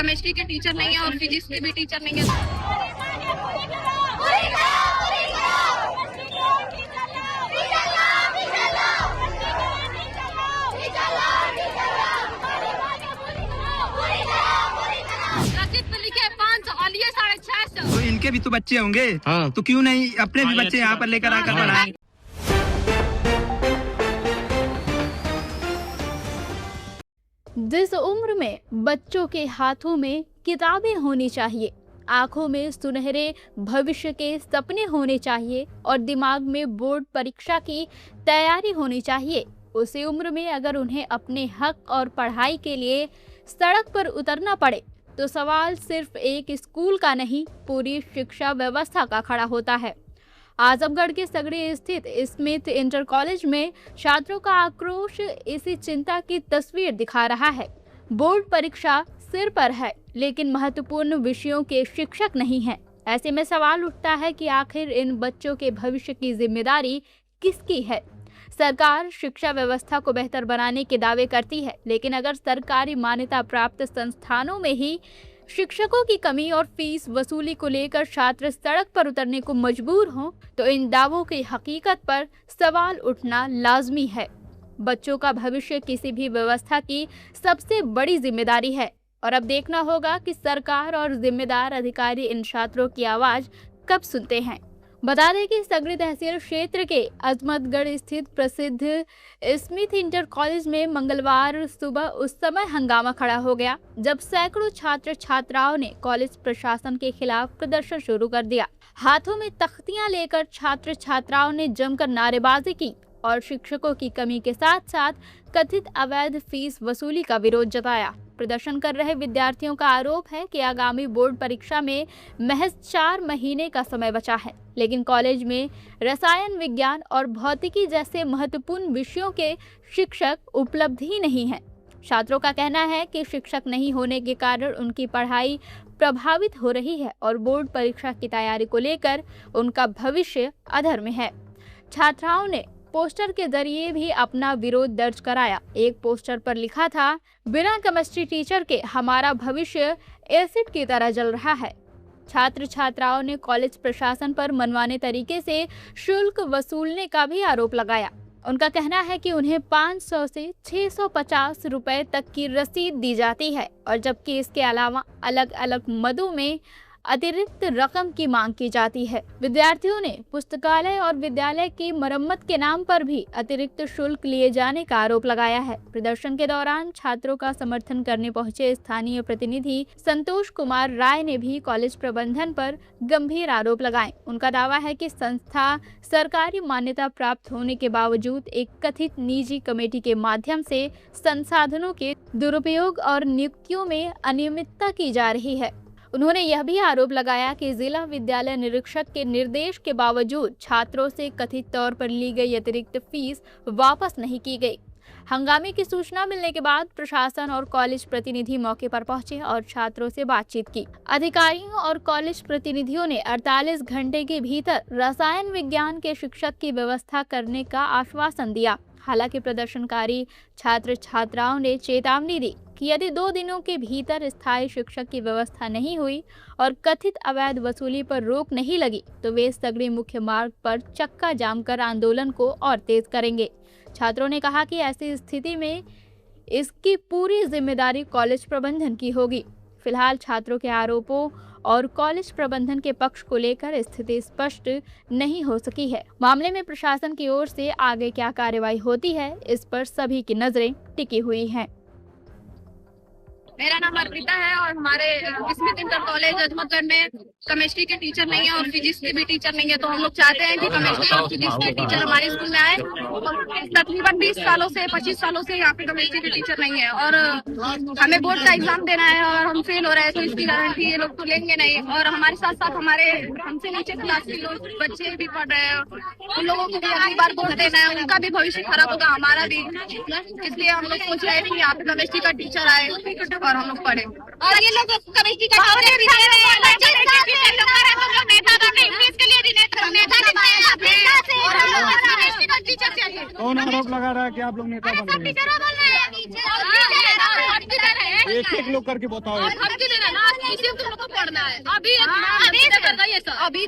Chemistry के teacher नहीं है और फिजिक्स के भी टीचर नहीं है। रसीद पे लिखे 500 और लिए 650। तो इनके भी तो बच्चे होंगे। हाँ। तो क्यों नहीं अपने भी बच्चे यहाँ पर लेकर आकर पढ़ाएं। जिस उम्र में बच्चों के हाथों में किताबें होनी चाहिए, आंखों में सुनहरे भविष्य के सपने होने चाहिए और दिमाग में बोर्ड परीक्षा की तैयारी होनी चाहिए, उसी उम्र में अगर उन्हें अपने हक और पढ़ाई के लिए सड़क पर उतरना पड़े तो सवाल सिर्फ एक स्कूल का नहीं, पूरी शिक्षा व्यवस्था का खड़ा होता है। आजमगढ़ के सगड़ी स्थित स्मिथ इंटर कॉलेज में छात्रों का आक्रोश इसी चिंता की तस्वीर दिखा रहा है। बोर्ड परीक्षा सिर पर है, लेकिन महत्वपूर्ण विषयों के शिक्षक नहीं हैं। ऐसे में सवाल उठता है कि आखिर इन बच्चों के भविष्य की जिम्मेदारी किसकी है। सरकार शिक्षा व्यवस्था को बेहतर बनाने के दावे करती है, लेकिन अगर सरकारी मान्यता प्राप्त संस्थानों में ही शिक्षकों की कमी और फीस वसूली को लेकर छात्र सड़क पर उतरने को मजबूर हों, तो इन दावों की हकीकत पर सवाल उठना लाजमी है। बच्चों का भविष्य किसी भी व्यवस्था की सबसे बड़ी जिम्मेदारी है और अब देखना होगा कि सरकार और जिम्मेदार अधिकारी इन छात्रों की आवाज कब सुनते हैं। बता दें कि सगड़ी तहसील क्षेत्र के अजमतगढ़ स्थित प्रसिद्ध स्मिथ इंटर कॉलेज में मंगलवार सुबह उस समय हंगामा खड़ा हो गया जब सैकड़ों छात्र छात्राओं ने कॉलेज प्रशासन के खिलाफ प्रदर्शन शुरू कर दिया। हाथों में तख्तियां लेकर छात्र छात्राओं ने जमकर नारेबाजी की और शिक्षकों की कमी के साथ साथ कथित अवैध फीस वसूली का विरोध जताया। प्रदर्शन कर रहे विद्यार्थियों का आरोप है कि आगामी बोर्ड परीक्षा में महज 4 महीने का समय बचा है, लेकिन कॉलेज में रसायन विज्ञान और भौतिकी जैसे महत्वपूर्ण विषयों के शिक्षक उपलब्ध ही नहीं हैं। छात्रों का कहना है कि शिक्षक नहीं होने के कारण उनकी पढ़ाई प्रभावित हो रही है और बोर्ड परीक्षा की तैयारी को लेकर उनका भविष्य अधर में है। छात्राओं ने पोस्टर के जरिए भी अपना विरोध दर्ज कराया। एक पोस्टर पर लिखा था, बिना केमिस्ट्री टीचर के हमारा भविष्य एसिड की तरह जल रहा है। छात्र छात्राओं ने कॉलेज प्रशासन पर मनमाने तरीके से शुल्क वसूलने का भी आरोप लगाया। उनका कहना है कि उन्हें 500 से 650 रुपए तक की रसीद दी जाती है और जबकि इसके अलावा अलग अलग मदों में अतिरिक्त रकम की मांग की जाती है। विद्यार्थियों ने पुस्तकालय और विद्यालय की मरम्मत के नाम पर भी अतिरिक्त शुल्क लिए जाने का आरोप लगाया है। प्रदर्शन के दौरान छात्रों का समर्थन करने पहुंचे स्थानीय प्रतिनिधि संतोष कुमार राय ने भी कॉलेज प्रबंधन पर गंभीर आरोप लगाए। उनका दावा है कि संस्था सरकारी मान्यता प्राप्त होने के बावजूद एक कथित निजी कमेटी के माध्यम से संसाधनों के दुरुपयोग और नियुक्तियों में अनियमितता की जा रही है। उन्होंने यह भी आरोप लगाया कि जिला विद्यालय निरीक्षक के निर्देश के बावजूद छात्रों से कथित तौर पर ली गई अतिरिक्त फीस वापस नहीं की गई। हंगामे की सूचना मिलने के बाद प्रशासन और कॉलेज प्रतिनिधि मौके पर पहुंचे और छात्रों से बातचीत की। अधिकारियों और कॉलेज प्रतिनिधियों ने 48 घंटे के भीतर रसायन विज्ञान के शिक्षक की व्यवस्था करने का आश्वासन दिया। हालांकि प्रदर्शनकारी छात्र छात्राओं ने चेतावनी दी कि यदि 2 दिनों के भीतर स्थायी शिक्षक की व्यवस्था नहीं हुई और कथित अवैध वसूली पर रोक नहीं लगी तो वे सगड़ी मुख्य मार्ग पर चक्का जाम कर आंदोलन को और तेज करेंगे। छात्रों ने कहा कि ऐसी स्थिति में इसकी पूरी जिम्मेदारी कॉलेज प्रबंधन की होगी। फिलहाल छात्रों के आरोपों और कॉलेज प्रबंधन के पक्ष को लेकर स्थिति स्पष्ट नहीं हो सकी है। मामले में प्रशासन की ओर से आगे क्या कार्रवाई होती है, इस पर सभी की नजरें टिकी हुई हैं। मेरा नाम अर्पिता है और हमारे स्मिथ इंटर कॉलेज अजमतगढ़ में केमिस्ट्री के टीचर नहीं है और फिजिक्स के भी टीचर नहीं है। तो हम लोग चाहते हैं कि केमिस्ट्री और फिजिक्स के टीचर हमारे स्कूल में आए। तकरीबन 20 सालों से 25 सालों से यहाँ पे केमिस्ट्री के टीचर नहीं है और हमें बोर्ड का एग्जाम देना है और हम फेल हो रहे हैं, तो इसकी गारंटी ये लोग तो लेंगे नहीं। और हमारे साथ साथ हमारे हमसे नीचे क्लास के लोग बच्चे भी पढ़ रहे हैं, उन लोगों को भी अगली बार बोर्ड देना है, उनका भी भविष्य खराब होगा, हमारा भी। इसलिए हम लोग सोच रहे थे कि यहाँ पे केमिस्ट्री का टीचर आए और हम लोग पढ़े। और ये लोग केमिस्ट्री का टीचर बस टीचर चाहिए। कौन आरोप लगा रहा है कि आप लोग नेता बन रहे हैं? टीचरों बोल रहे हैं, एक लोग करके बताओ। हम क्यों दे रहे हैं ना, इसी में तुम लोग को पढ़ना है। अभी कर रही है सर, अभी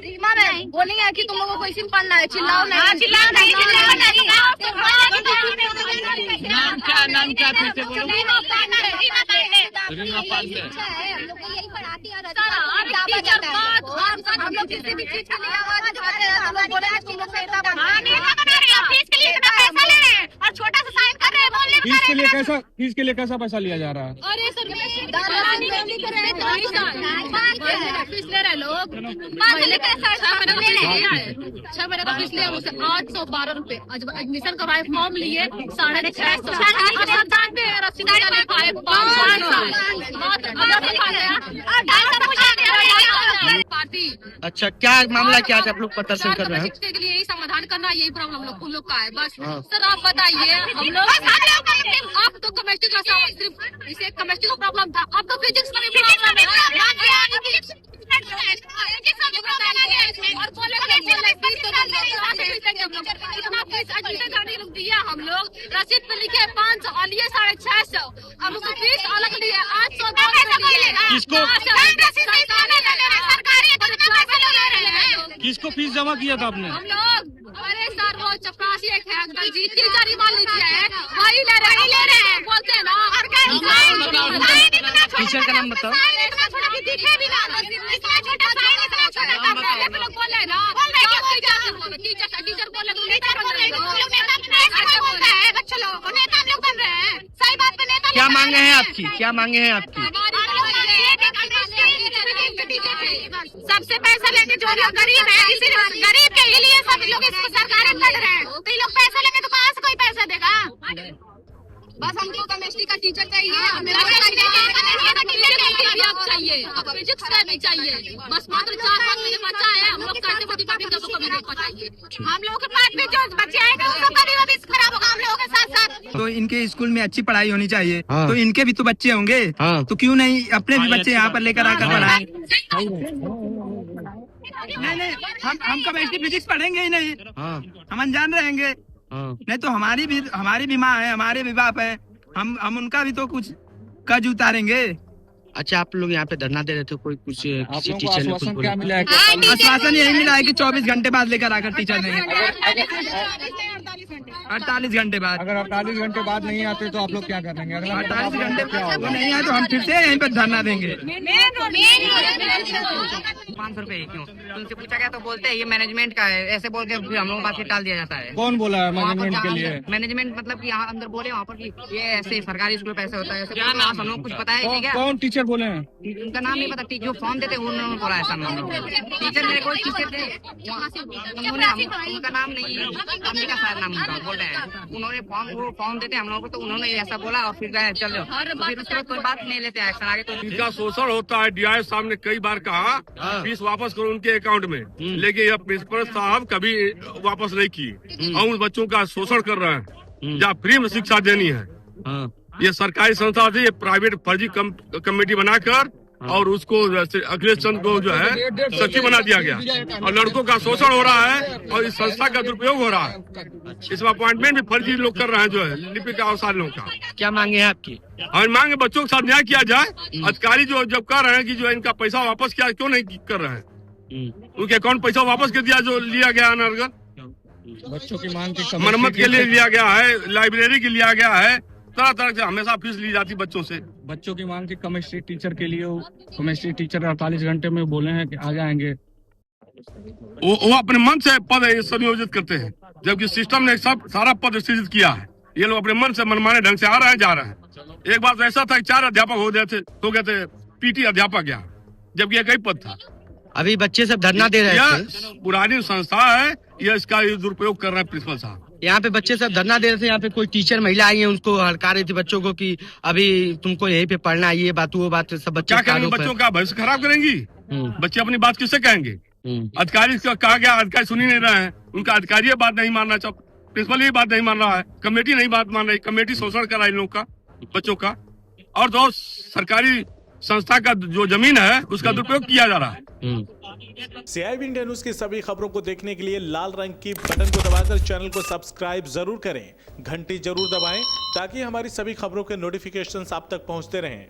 रीमा मैम बोली है कि तुम लोगों को इसी में पढ़ना है, चिल्लाओ नहीं, चिल्लाओ नहीं, नाम क्या फिर से बोलो। रीमा पांडे। यही पढ़ाती है हम लोग किसी भी चीज के लिए आवाज उठाते हैं, हम लोग बोले कि तुम लोग नेता बन रहे हैं, फीस के लिए इतना पैसा ले रहे हैं और छोटा सा साइन कर रहे हैं, बोलने फीस के लिए कैसा पैसा लिया जा रहा है? अरे सर फीस ले रहे लोग, 6 महीने का फीस लिया मुझसे 812 रुपए। एडमिशन करवाए, फॉर्म लिए 650 पार्टी। अच्छा, क्या मामला क्या है आप लोग प्रदर्शन कर रहे हैं? के लिए यही समाधान करना, यही प्रॉब्लम उन लोग का है बस। सर आप बताइए, हम लोग आप तो केमिस्ट्री का सिर्फ इसे केमिस्ट्री का प्रॉब्लम था, अब तो फिजिक्स का भी प्रॉब्लम है। और बोले दिया हम लोग रसीद पे लिखे 500 और लिए 650, अब उसको फीस अलग लिए 800। किसको फीस जमा किया था आपने? हम लोग, अरे सर वो चपरासी एक है अंकल जी, टीचर ही मान लीजिए है, वही ले रहे हैं, बोलते हैं ना। टीचर का नाम बताओ। टीचर बोले बच्चे लोगों को नेता हम लोग बन रहे हैं, सही बात पे नेता। क्या मांगे हैं आपकी, क्या मांगे हैं आपकी? सबसे पैसा लेके जो लोग गरीब है, इसीलिए गरीब के लिए सब लोग इसको सरकारी पढ़ रहे हैं, तो ये लोग पैसा लेंगे तो कहाँ से कोई पैसा देगा। बस हमको केमिस्ट्री का टीचर चाहिए, चाहिए, फिजिक्स का भी चाहिए, बस मात्र 4-5 महीने बचा है। हम लोग कैसे कभी नहीं पढ़ाएंगे, हम लोगों के पास भी जो बच्चे आएंगे उनका भी भविष्य खराब होगा हम लोगों के साथ साथ। तो इनके स्कूल में अच्छी पढ़ाई होनी चाहिए, हाँ। तो इनके भी तो बच्चे होंगे, हाँ। तो क्यों नहीं अपने भी बच्चे यहाँ पर लेकर आकर पढ़ाएं? नहीं, हम केमिस्ट्री फिजिक्स पढ़ेंगे ही नहीं, हम अनजान रहेंगे। नहीं तो हमारी भी माँ है, हमारे भी बाप है, हम उनका भी तो कुछ कर्ज उतारेंगे। अच्छा, आप लोग यहाँ पे धरना दे रहे थे, कोई कुछ किसी टीचर ने कुछ बोला? आश्वासन यही मिला है कि 24 घंटे बाद लेकर आकर टीचर देंगे, 48 घंटे बाद। अगर 48 घंटे बाद नहीं आते तो आप लोग क्या करेंगे? अगर 48 घंटे वो नहीं आए तो हम फिर से यहीं पर धरना देंगे। 500 रुपए क्यों? उनसे पूछा गया तो बोलते हैं ये मैनेजमेंट का है, ऐसे बोल के फिर हम लोगों को बात टाल दिया जाता है। कौन बोला है मैनेजमेंट के लिए? मैनेजमेंट मतलब कि यहाँ अंदर बोले वहाँ पर कि ये ऐसे सरकारी स्कूल पैसे होता है, ऐसे हम लोग कुछ पता है क्या? कौन टीचर बोले हैं? उनका नाम नहीं पता, जो फॉर्म देते उन्होंने बोला ऐसा नाम। टीचर मेरे कोई टीचर थे, उनका नाम नहीं, अंबिका सर नाम उनका बोल रहे हैं, उन्होंने फॉर्म देते हम लोगों को, तो उन्होंने ऐसा बोला और फिर गए चल जाओ, फिर उसके बाद कोई बात नहीं लेते एक्शन आगे। तो इनका शोषण होता है। डीआई साहब ने कई बार कहा फीस वापस करो उनके अकाउंट में, लेकिन यह प्रिंसिपल साहब कभी वापस नहीं की और उन बच्चों का शोषण कर रहे हैं। जहाँ फ्री में शिक्षा देनी है, ये सरकारी संस्था थी, ये प्राइवेट फर्जी कमेटी बनाकर और उसको अखिलेश चंद्र को जो है सचिव बना दिया गया और लड़कों का शोषण हो रहा है और इस संस्था का दुरुपयोग हो रहा है। इसमें अपॉइंटमेंट भी फर्जी लोग कर रहे हैं, जो है लिपिक अवसारियों का। क्या मांगे हैं आपकी? और मांगे बच्चों के साथ न्याय किया जाए। अधिकारी जो जब कह रहे हैं कि जो इनका पैसा वापस किया, क्यों नहीं कर रहे हैं? उनके अकाउंट पैसा वापस कर दिया जो लिया गया अनर्गल। बच्चों की मांग की मरम्मत के लिए लिया गया है, लाइब्रेरी के लिया गया है, तरह तरह से हमेशा फीस ली जाती बच्चों से। बच्चों की मांग की केमिस्ट्री टीचर के लिए, केमिस्ट्री टीचर 48 घंटे में बोले हैं कि आ जाएंगे। वो अपने मन से पद संयोजित करते हैं, जबकि सिस्टम ने सब सारा पद सृजित किया है। ये लोग अपने मन से मनमाने ढंग से आ रहे हैं, जा रहे हैं। एक बार तो ऐसा था कि 4 अध्यापक हो गए थे, पीटी अध्यापक यहाँ, जबकि एक ही पद था। अभी बच्चे सब धरना दे रहे थे। पुरानी संस्था है, ये इसका दुरुपयोग कर रहे हैं प्रिंसिपल साहब। यहाँ पे बच्चे सब धरना दे रहे थे, यहाँ पे कोई टीचर महिला आई है, उनको हड़का रही थी बच्चों को कि अभी तुमको यहीं पे पढ़ना है, ये बात वो बात, सब बच्चे क्या करेंगे? बच्चों का भविष्य खराब करेंगी। बच्चे अपनी बात किससे कहेंगे? अधिकारी का कहा गया, अधिकारी सुन ही नहीं रहे हैं। उनका अधिकारी ये बात नहीं मानना चाहता, प्रिंसिपल ये बात नहीं मान रहा है, कमेटी नहीं बात मान रही। कमेटी शोषण कर रहा है इन लोग का, बच्चों का। और जो सरकारी संस्था का जो जमीन है उसका दुरुपयोग किया जा रहा है। CIB इंडिया न्यूज की सभी खबरों को देखने के लिए लाल रंग की बटन को दबाकर चैनल को सब्सक्राइब जरूर करें, घंटी जरूर दबाएं ताकि हमारी सभी खबरों के नोटिफिकेशंस आप तक पहुंचते रहें।